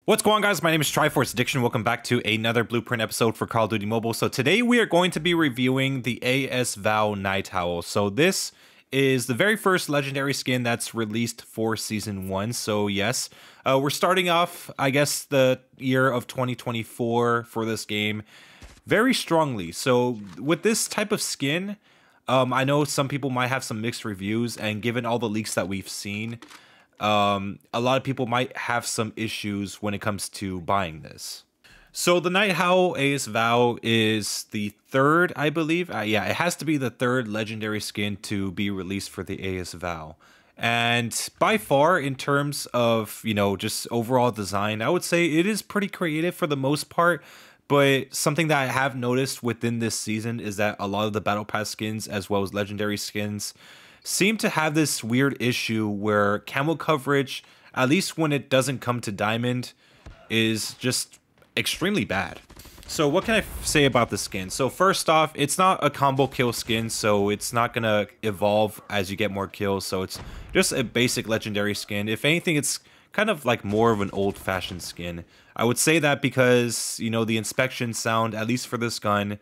What's going on, guys? My name is Triforce Addiction. Welcome back to another Blueprint episode for Call of Duty Mobile. So today we are going to be reviewing the VAL Night Howl. So this is the very first legendary skin that's released for Season 1. So yes, we're starting off, I guess, the year of 2024 for this game very strongly. So with this type of skin, I know some people might have some mixed reviews, and given all the leaks that we've seen, a lot of people might have some issues when it comes to buying this. So the Night Howl VAL is the third, I believe. Yeah, it has to be the third legendary skin to be released for the VAL. And by far, in terms of, just overall design, I would say it is pretty creative for the most part. But something that I have noticed within this season is that a lot of the Battle Pass skins, as well as legendary skins, seem to have this weird issue where camo coverage, at least when it doesn't come to diamond, is just extremely bad. So what can I say about the skin? So first off, it's not a combo kill skin, so it's not gonna evolve as you get more kills. So it's just a basic legendary skin. If anything, it's kind of like more of an old-fashioned skin. I would say that because, the inspection sound, at least for this gun,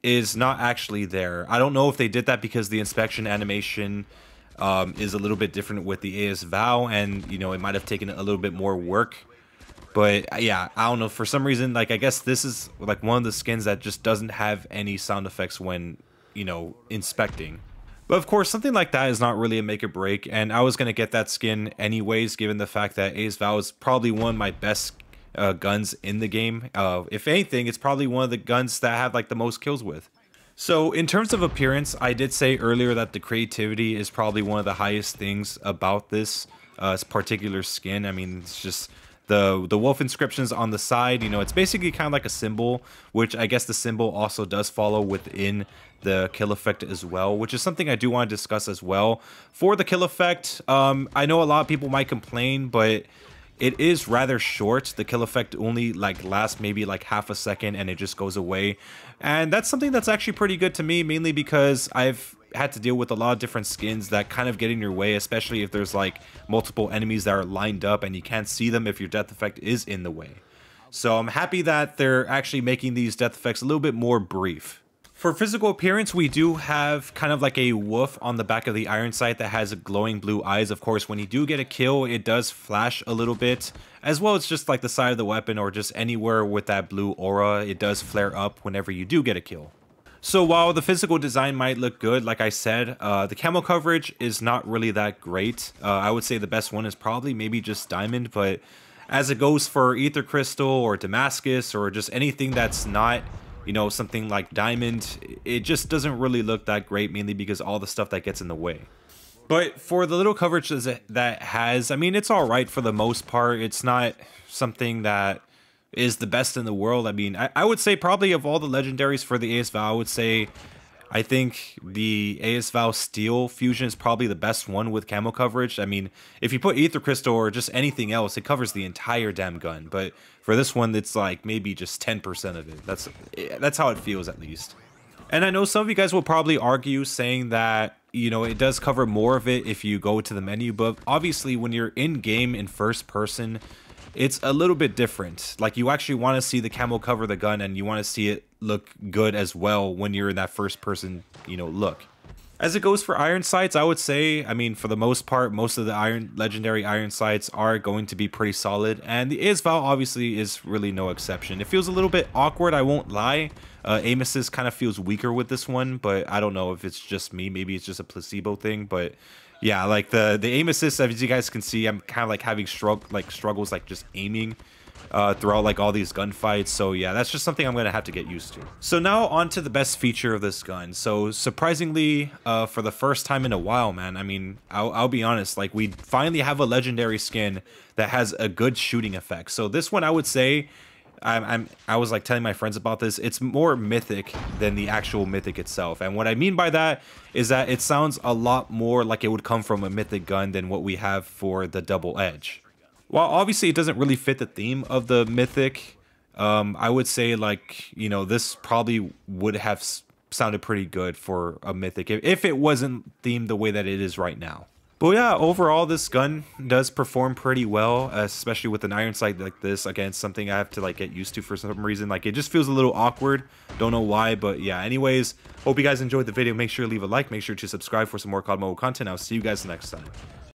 is not actually there. I don't know if they did that because the inspection animation is a little bit different with the VAL, and it might have taken a little bit more work. But yeah, I don't know, for some reason, I guess this is like one of the skins that just doesn't have any sound effects when inspecting. But of course, something like that is not really a make or break, and I was gonna get that skin anyways, given the fact that VAL is probably one of my best guns in the game. If anything, it's probably one of the guns that I have the most kills with. So in terms of appearance, I did say earlier that the creativity is probably one of the highest things about this particular skin. I mean, it's just the wolf inscriptions on the side. It's basically kind of like a symbol, which I guess the symbol also does follow within the kill effect as well, which is something I do want to discuss as well. For the kill effect, I know a lot of people might complain, but it is rather short. The kill effect only lasts maybe half a second and it just goes away. And that's something that's actually pretty good to me, mainly because I've had to deal with a lot of different skins that kind of get in your way, especially if there's multiple enemies that are lined up and you can't see them if your death effect is in the way. So I'm happy that they're actually making these death effects a little bit more brief. For physical appearance, we do have kind of like a wolf on the back of the iron sight that has glowing blue eyes. Of course, when you do get a kill, it does flash a little bit, as well as just the side of the weapon or just anywhere with that blue aura, it does flare up whenever you do get a kill. So while the physical design might look good, like I said, the camo coverage is not really that great. I would say the best one is probably maybe just diamond, but as it goes for ether crystal or Damascus or just anything that's not something like diamond, it just doesn't really look that great, mainly because all the stuff that gets in the way. But for the little coverage that has, I mean, it's all right for the most part. It's not something that is the best in the world. I mean, I would say probably of all the legendaries for the VAL, I would say I think the VAL Steel Fusion is probably the best one with camo coverage. I mean, if you put Ether Crystal or just anything else, it covers the entire damn gun. But for this one, it's maybe just 10% of it. That's how it feels, at least. And I know some of you guys will probably argue saying that, it does cover more of it if you go to the menu. But obviously, when you're in-game in first person, it's a little bit different. You actually want to see the camo cover the gun, and you want to see it look good as well when you're in that first person, look. As it goes for iron sights, I would say, I mean, for the most part, most of the legendary iron sights are going to be pretty solid, and the VAL obviously is really no exception. It feels a little bit awkward, I won't lie. Aim assist kind of feels weaker with this one, but I don't know if it's just me. Maybe it's just a placebo thing, but yeah, the aim assist, as you guys can see, I'm kind of having struggles just aiming throughout all these gunfights. So yeah, that's just something I'm gonna have to get used to. So now on to the best feature of this gun. So surprisingly, for the first time in a while, man, I mean, I'll be honest, we finally have a legendary skin that has a good shooting effect. So this one, I would say, I was telling my friends about this, it's more mythic than the actual mythic itself. And what I mean by that is that it sounds a lot more like it would come from a mythic gun than what we have for the double edge. While obviously it doesn't really fit the theme of the mythic, I would say this probably would have sounded pretty good for a mythic if it wasn't themed the way that it is right now. But yeah, overall, this gun does perform pretty well, especially with an iron sight like this against something I have to like get used to for some reason. Like, it just feels a little awkward. Don't know why, but yeah. Anyways, hope you guys enjoyed the video. Make sure to leave a like. Make sure to subscribe for some more COD mobile content. I'll see you guys next time.